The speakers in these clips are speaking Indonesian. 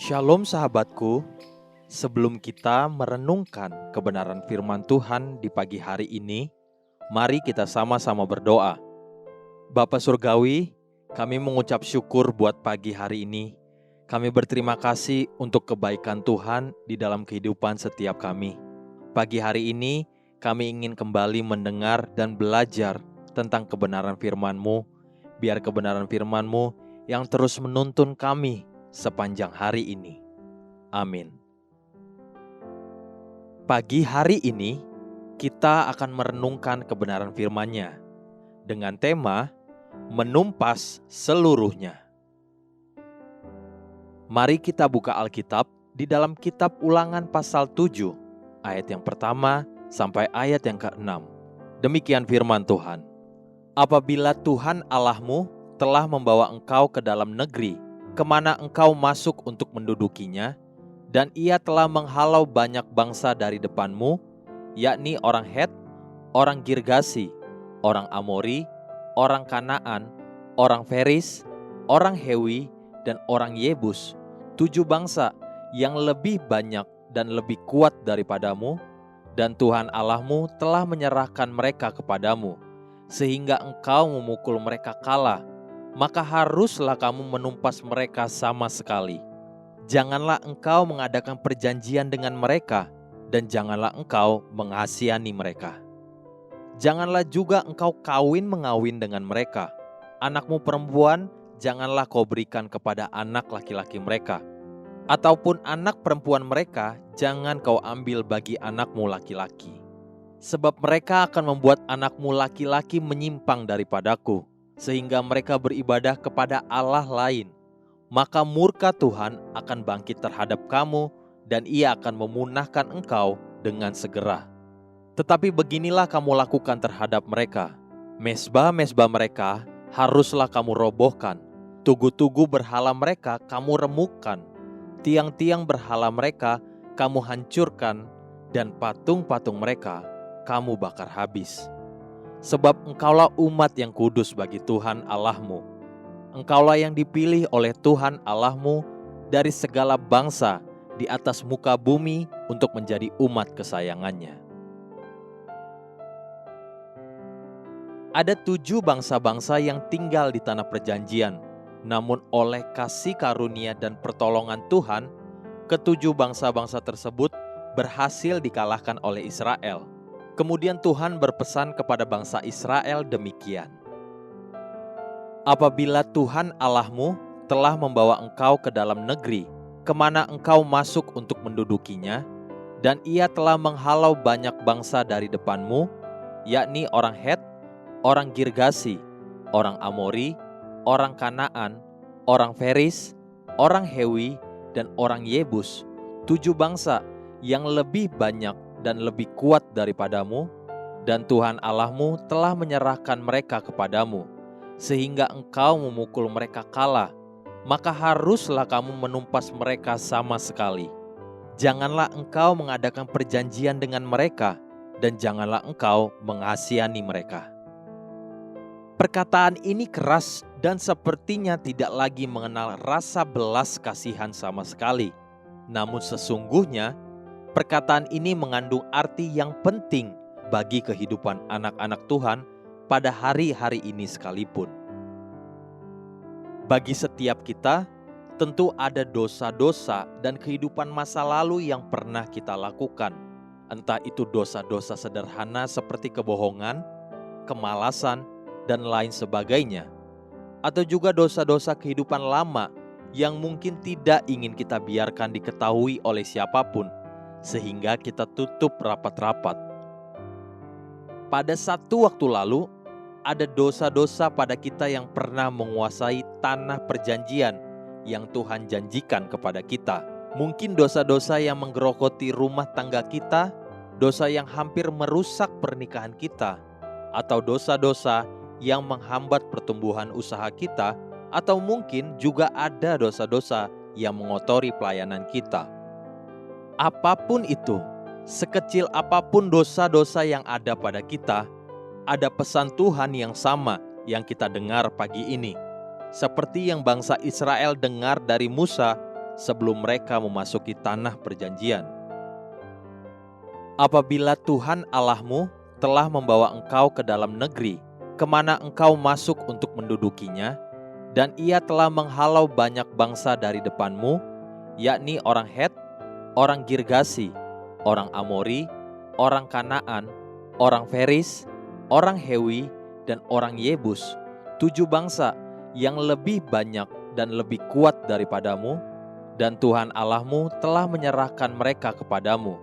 Shalom sahabatku, sebelum kita merenungkan kebenaran firman Tuhan di pagi hari ini, mari kita sama-sama berdoa. Bapa Surgawi, kami mengucap syukur buat pagi hari ini. Kami berterima kasih untuk kebaikan Tuhan di dalam kehidupan setiap kami. Pagi hari ini, kami ingin kembali mendengar dan belajar tentang kebenaran firman-Mu. Biar kebenaran firman-Mu yang terus menuntun kami sepanjang hari ini. Amin. Pagi hari ini, kita akan merenungkan kebenaran firman-Nya dengan tema menumpas seluruhnya. Mari kita buka Alkitab di dalam kitab Ulangan pasal 7, ayat yang pertama sampai ayat yang ke-6. Demikian firman Tuhan. Apabila Tuhan Allahmu telah membawa engkau ke dalam negeri kemana engkau masuk untuk mendudukinya, dan ia telah menghalau banyak bangsa dari depanmu, yakni orang Het, orang Girgasi, orang Amori, orang Kanaan, orang Feris, orang Hewi, dan orang Yebus, 7 bangsa yang lebih banyak dan lebih kuat daripadamu, dan Tuhan Allahmu telah menyerahkan mereka kepadamu, sehingga engkau memukul mereka kalah, maka haruslah kamu menumpas mereka sama sekali. Janganlah engkau mengadakan perjanjian dengan mereka, dan janganlah engkau mengasihani mereka. Janganlah juga engkau kawin-mengawin dengan mereka. Anakmu perempuan janganlah kau berikan kepada anak laki-laki mereka, ataupun anak perempuan mereka jangan kau ambil bagi anakmu laki-laki. Sebab mereka akan membuat anakmu laki-laki menyimpang daripadaku, sehingga mereka beribadah kepada Allah lain. Maka murka Tuhan akan bangkit terhadap kamu, dan ia akan memunahkan engkau dengan segera. Tetapi beginilah kamu lakukan terhadap mereka. Mezbah-mezbah mereka haruslah kamu robohkan. Tugu-tugu berhala mereka kamu remukkan. Tiang-tiang berhala mereka kamu hancurkan, dan patung-patung mereka kamu bakar habis. Sebab engkaulah umat yang kudus bagi Tuhan Allahmu. Engkaulah yang dipilih oleh Tuhan Allahmu dari segala bangsa di atas muka bumi untuk menjadi umat kesayangannya. Ada 7 bangsa-bangsa yang tinggal di tanah perjanjian, namun oleh kasih karunia dan pertolongan Tuhan, ke-7 bangsa-bangsa tersebut berhasil dikalahkan oleh Israel. Kemudian Tuhan berpesan kepada bangsa Israel demikian. Apabila Tuhan Allahmu telah membawa engkau ke dalam negeri kemana engkau masuk untuk mendudukinya, dan ia telah menghalau banyak bangsa dari depanmu, yakni orang Het, orang Girgasi, orang Amori, orang Kanaan, orang Feris, orang Hewi, dan orang Yebus, 7 bangsa yang lebih banyak dan lebih kuat daripadamu, dan Tuhan Allahmu telah menyerahkan mereka kepadamu, sehingga engkau memukul mereka kalah, maka haruslah kamu menumpas mereka sama sekali. Janganlah engkau mengadakan perjanjian dengan mereka, dan janganlah engkau mengasihani mereka. Perkataan ini keras dan sepertinya tidak lagi mengenal rasa belas kasihan sama sekali. Namun sesungguhnya, perkataan ini mengandung arti yang penting bagi kehidupan anak-anak Tuhan pada hari-hari ini sekalipun. Bagi setiap kita, tentu ada dosa-dosa dan kehidupan masa lalu yang pernah kita lakukan. Entah itu dosa-dosa sederhana seperti kebohongan, kemalasan, dan lain sebagainya. Atau juga dosa-dosa kehidupan lama yang mungkin tidak ingin kita biarkan diketahui oleh siapapun, sehingga kita tutup rapat-rapat. Pada satu waktu lalu, ada dosa-dosa pada kita yang pernah menguasai tanah perjanjian yang Tuhan janjikan kepada kita. Mungkin dosa-dosa yang menggerogoti rumah tangga kita, dosa yang hampir merusak pernikahan kita, atau dosa-dosa yang menghambat pertumbuhan usaha kita, atau mungkin juga ada dosa-dosa yang mengotori pelayanan kita. Apapun itu, sekecil apapun dosa-dosa yang ada pada kita, ada pesan Tuhan yang sama yang kita dengar pagi ini. Seperti yang bangsa Israel dengar dari Musa sebelum mereka memasuki tanah perjanjian. Apabila Tuhan Allahmu telah membawa engkau ke dalam negeri, kemana engkau masuk untuk mendudukinya, dan Ia telah menghalau banyak bangsa dari depanmu, yakni orang Het, orang Girgasi, orang Amori, orang Kanaan, orang Feris, orang Hewi, dan orang Yebus, 7 bangsa yang lebih banyak dan lebih kuat daripadamu, dan Tuhan Allahmu telah menyerahkan mereka kepadamu,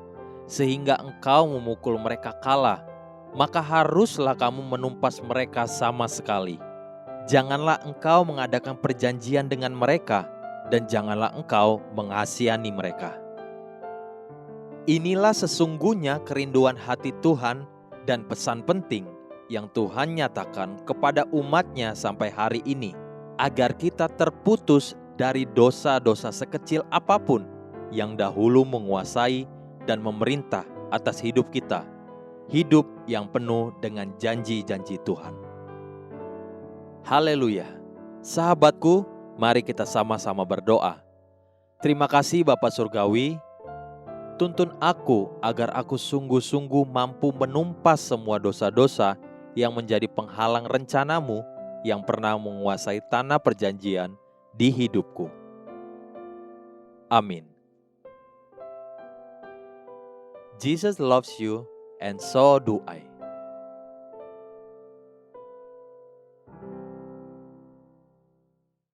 sehingga engkau memukul mereka kalah, maka haruslah kamu menumpas mereka sama sekali. Janganlah engkau mengadakan perjanjian dengan mereka, dan janganlah engkau mengasihani mereka. Inilah sesungguhnya kerinduan hati Tuhan dan pesan penting yang Tuhan nyatakan kepada umat-Nya sampai hari ini, agar kita terputus dari dosa-dosa sekecil apapun yang dahulu menguasai dan memerintah atas hidup kita, hidup yang penuh dengan janji-janji Tuhan. Haleluya. Sahabatku, mari kita sama-sama berdoa. Terima kasih Bapa Surgawi, tuntun aku agar aku sungguh-sungguh mampu menumpas semua dosa-dosa yang menjadi penghalang rencana-Mu yang pernah menguasai tanah perjanjian di hidupku. Amin. Jesus loves you and so do I.